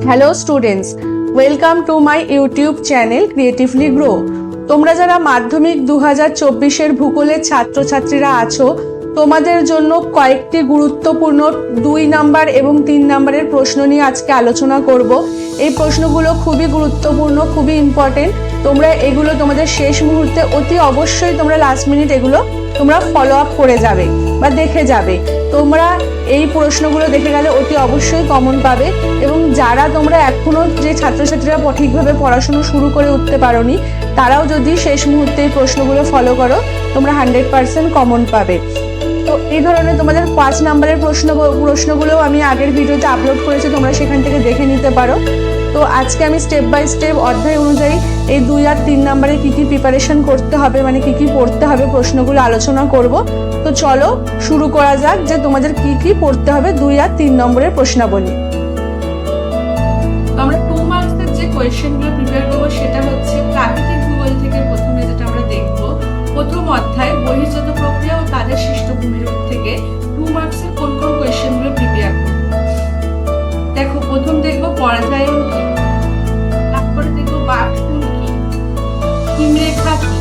Hello students, welcome to my YouTube channel creatively grow. তোমরা যারা মাধ্যমিক 2024-এর ভূগোলের ছাত্রছাত্রীরা আছো, তোমাদের জন্য কয়েকটি গুরুত্বপূর্ণ 2 নাম্বার এবং 3 নাম্বারের প্রশ্ন নিয়ে আজকে আলোচনা করব। এই প্রশ্নগুলো খুবই গুরুত্বপূর্ণ, খুবই ইম্পর্টেন্ট। তোমরা এগুলো তোমাদের শেষ মুহূর্তে অতি অবশ্যই তোমরা লাস্ট মিনিট এগুলো তোমরা ফলো আপ করে যাবে বা দেখে যাবে। তোমরা এই প্রশ্নগুলো দেখে গেলে অতি অবশ্যই কমন পাবে, এবং যারা তোমরা এখনও যে ছাত্রছাত্রীরা ঠিকভাবে পড়াশুনো শুরু করে উঠতে পারোনি, তারাও যদি শেষ মুহূর্তে এই প্রশ্নগুলো ফলো করো, তোমরা 100% কমন পাবে। তো এই ধরনের তোমাদের 5 নাম্বারের প্রশ্নগুলো আমি আগের ভিডিওতে আপলোড করেছি, তোমরা সেখান থেকে দেখে নিতে পারো। তো আজকে আমি স্টেপ বাই স্টেপ অধ্যায় অনুযায়ী এই 2 আর 3 নাম্বারে কী কী প্রিপারেশন করতে হবে, মানে কী কী পড়তে হবে, প্রশ্নগুলো আলোচনা করব। তো চলো শুরু করা যাক যে তোমাদের কী কী পড়তে হবে 2 আর 3 নম্বরের প্রশ্নাবলী। আমরা 2 মার্কসের যে কোয়েশ্চেনগুলো প্রিপেয়ার করবো সেটা হচ্ছে প্রাকৃতিক ভূগোল থেকে প্রথমে যেটা আমরা দেখবো, প্রথম অধ্যায় বহির্জাত প্রক্রিয়া ও তাদের সৃষ্ট ভূমিরূপ থেকে 2 মার্কসের কোন কোন কোয়েশ্চেনগুলো প্রিপেয়ার করবো। দেখো, প্রথম দেখবো পরাজায়ন কি, তারপরে দেখবো বাকফুল কি, হিমরেখা কি,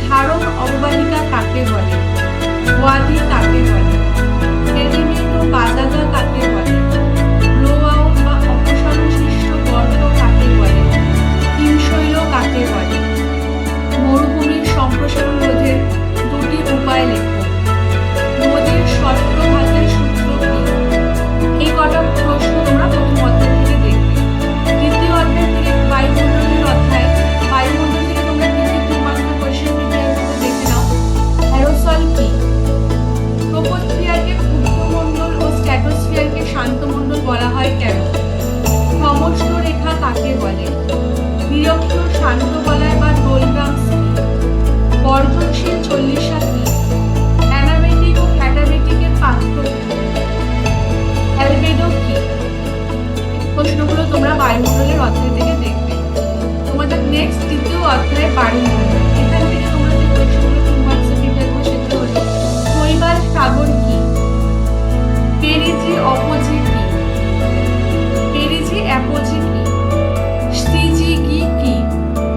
ধারণ অববাহিকা কাকে বলে, ওয়াদি কাকে বলে, সেডিমেন্ট ও বাজাগা কাকে বলে, ব্লোআউট বা অপসারণ সৃষ্ট গর্ত কাকে বলে, হিমশৈল কাকে বলে, মরুভূমির সম্প্রসারণ রোধের 2টি উপায় লেখো, নদীর শর্তঘাতের সূত্র কি। এই কটা প্রশ্ন তোমরা প্রথম অধ্যায় থেকে দেখবে। দ্বিতীয় অধ্যায় থেকে বায়ুমণ্ডলের অধ্যায়, বায়ুমণ্ডল থেকে তোমরা কি কি 2 মার্কের কোয়েশ্চেন প্রিপেয়ার করে দেখে নাও। অ্যারোসল কি, ট্রপোস্ফিয়ারকে ক্ষুদ্রমণ্ডল ও স্ট্র্যাটোস্ফিয়ারকে শান্তমণ্ডল বলা হয় কেন, সমষ্ণ রেখা কাকে বলে, নিরক্ষীয় শান্ত বলয় বা ডোলড্রামস কি, বর্ধনশীল চল্লিশা কি, অ্যানাবেটিক ও ক্যাটাবেটিকের পার্থক্য, অ্যালবেডো কি। প্রশ্নগুলো তোমরা বায়ুমণ্ডলের অধ্যায় থেকে দেখবে। তোমাদের নেক্সট তৃতীয় অধ্যায় বায়ুমণ্ডল, এখান থেকে তোমরা যে প্রশ্নগুলো 2 মার্কসে প্রিপেয়ার করবে সেগুলো হলো শৈবাল সাগর কি, পেরিজি অপোজি কি, পেরিজি অ্যাপোজি কি, স্টিজিগি কি।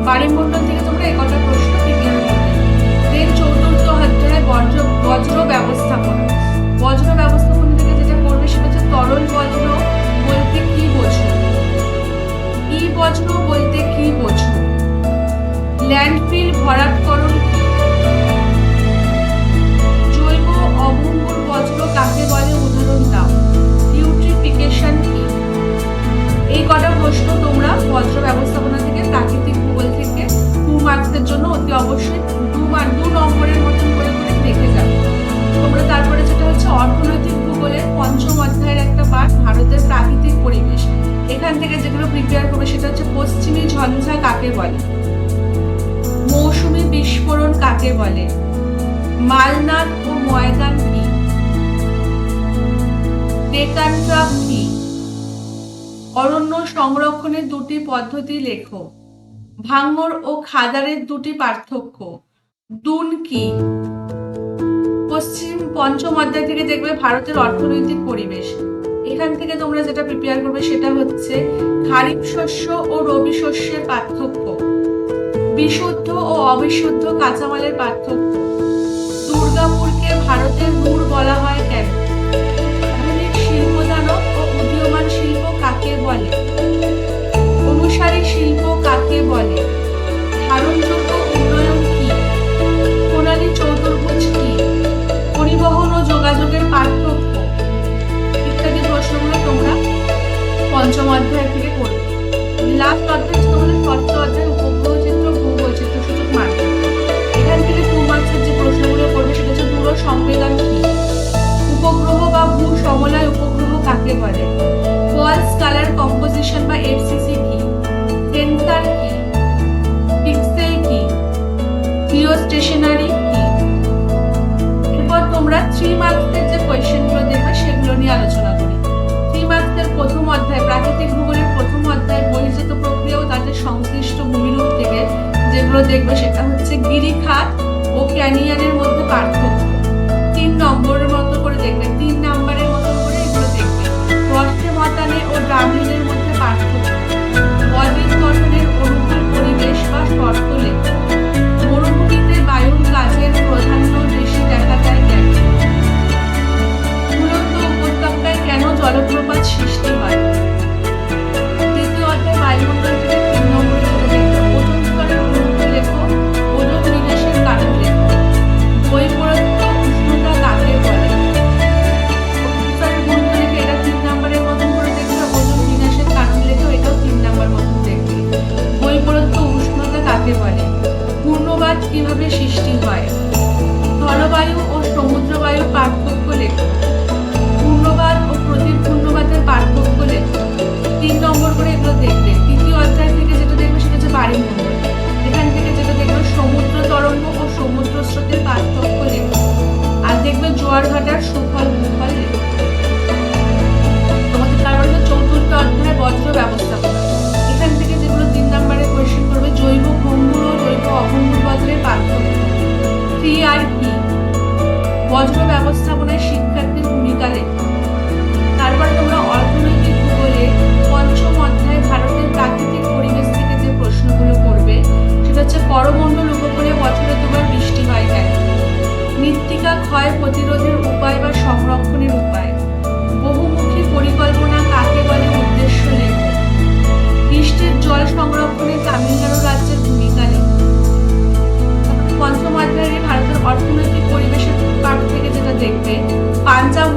বায়ুমণ্ডল থেকে তোমরা এই কটা প্রশ্ন প্রিপেয়ার করবে। দেন চতুর্থ অধ্যায় বজ্র ব্যবস্থাপনা। বজ্র ব্যবস্থাপনা থেকে যেটা করবে সেটা হচ্ছে তরল বজ্র বলতে কি বোঝো, ই বজ্র বলতে কি বোঝো, ল্যান্ডফিল ভরাটকরণ কি, জৈব অভঙ্গুর বজ্র কাকে বলে উদাহরণ দাও, ইউট্রিফিকেশন কি। এই কটা প্রশ্ন তোমরা বজ্র ব্যবস্থাপনা থেকে প্রাকৃতিক ভূগোল থেকে 2 মার্কসের জন্য অতি অবশ্যই 2 নম্বরের মতন করে করে দেখে যাবে। তোমরা তারপরে যেটা হচ্ছে অর্থনৈতিক ভূগোলের 5ম অধ্যায়ের একটা পাঠ ভারতের প্রাকৃতিক পরিবেশ, এখান থেকে যেগুলো প্রিপেয়ার করবে সেটা হচ্ছে পশ্চিমী ঝঞ্ঝা কাকে বলে, মৌসুমী বিস্ফোরণ কাকে বলে, মালনাদ ও ময়দান কি, ডেকান ট্রাপ কি, অরণ্য সংরক্ষণের 2টি পদ্ধতি লেখো, ভাঙর ও খাদারের 2টি পার্থক্য, দুন কি। পশ্চিম 5ম অধ্যায় থেকে দেখবে ভারতের অর্থনৈতিক পরিবেশ, এখান থেকে তোমরা যেটা প্রিপেয়ার করবে সেটা হচ্ছে খারিফ শস্য ও রবি শস্যের পার্থক্য, বিশুদ্ধ ও অবিশুদ্ধ কাঁচামালের পার্থক্য, দুর্গাপুরকে ভারতের রুর বলা হয় কেন, আধুনিক শিল্পদানব ও উদীয়মান শিল্প কাকে বলে, অনুসারী শিল্প কাকে বলে, ধারণযোগ্য উন্নয়ন কি, প্রণালী চতুর্ভুজ কি, পরিবহন ও যোগাযোগের পার্থক্য ইত্যাদি প্রশ্নগুলো তোমরা 5ম অধ্যায় থেকে করবে। লাস্ট অধ্যায় তোমাদের 6র্থ অধ্যায় উপগ্রহ চিত্র ভূবৈচিত্র্য সূচক মাধ্যম, এখান থেকে 2 মার্কসের যে প্রশ্নগুলো করবে সেটা হচ্ছে দূর সংবেদন কি, উপগ্রহ বা ভূ সমলয় উপগ্রহ কাকে বলে, ফলস কালার কম্পোজিশন বা এফসিসি কি, সেন্সার কি, পিক্সেল কি, জিওস্টেশনারি কি। এরপর তোমরা 3 মার্কসের যে কোয়েশ্চেনগুলো দেখবে সেগুলো নিয়ে আলোচনা করি। 3 মার্কসের প্রথম অধ্যায় প্রাকৃতিক ভূগোলের প্রথম অধ্যায় বহির্জাত প্রক্রিয়া ও তাদের সংশ্লিষ্ট ভূমিরূপ থেকে যেগুলো দেখবে সেটা হচ্ছে গিরিখাত ও ক্যানিয়নের মধ্যে পার্থক্য। 3 নম্বরের মতো করে দেখবে, 3 নাম্বারের মতো করে এগুলো দেখবে। মতানে ও ড্রামলিনের মধ্যে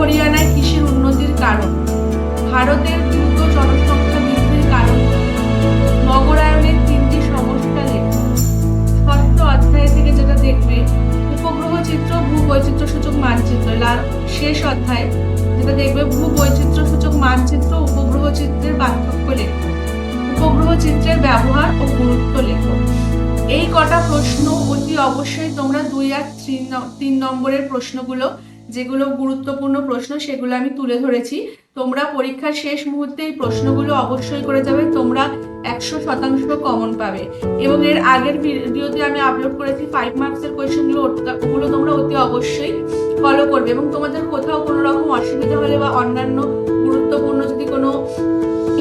হরিয়ানায় কৃষির উন্নতির কারণ, ভারতের দ্রুত জনসংখ্যা বৃদ্ধির কারণ, নগরায়নের 3টি সমস্যা লেখো। ষষ্ঠ অধ্যায় থেকে যেটা দেখবে উপগ্রহ চিত্র, ভূবৈচিত্র্য সূচক মানচিত্র। শেষ অধ্যায় যেটা দেখবে ভূবৈচিত্র্য সূচক মানচিত্র, উপগ্রহ চিত্রের পার্থক্য লেখো, উপগ্রহ চিত্রের ব্যবহার ও গুরুত্ব লেখো। এই কটা প্রশ্ন অতি অবশ্যই তোমরা 2 আর 3 নম্বরের প্রশ্নগুলো, যেগুলো গুরুত্বপূর্ণ প্রশ্ন, সেগুলো আমি তুলে ধরেছি। তোমরা পরীক্ষার শেষ মুহূর্তে এই প্রশ্নগুলো অবশ্যই করে যাবে, তোমরা 100% কমন পাবে। এবং এর আগের ভিডিওতে আমি আপলোড করেছি 5 মার্কসের কোয়েশ্চেনগুলো, ওগুলো তোমরা অতি অবশ্যই ফলো করবে। এবং তোমাদের কোথাও কোনো রকম অসুবিধা হলে বা অন্যান্য গুরুত্বপূর্ণ যদি কোনো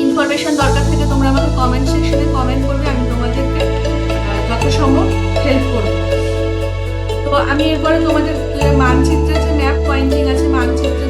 ইনফরমেশন দরকার থাকে, তোমরা আমাকে কমেন্ট সেকশনে কমেন্ট করবে, আমি তোমাদেরকে যথাসম্ভব হেল্প করবো। তো আমি এরপরে তোমাদের মানচিত্রে যে ম্যাপ পয়েন্টিং আছে, মানচিত্রে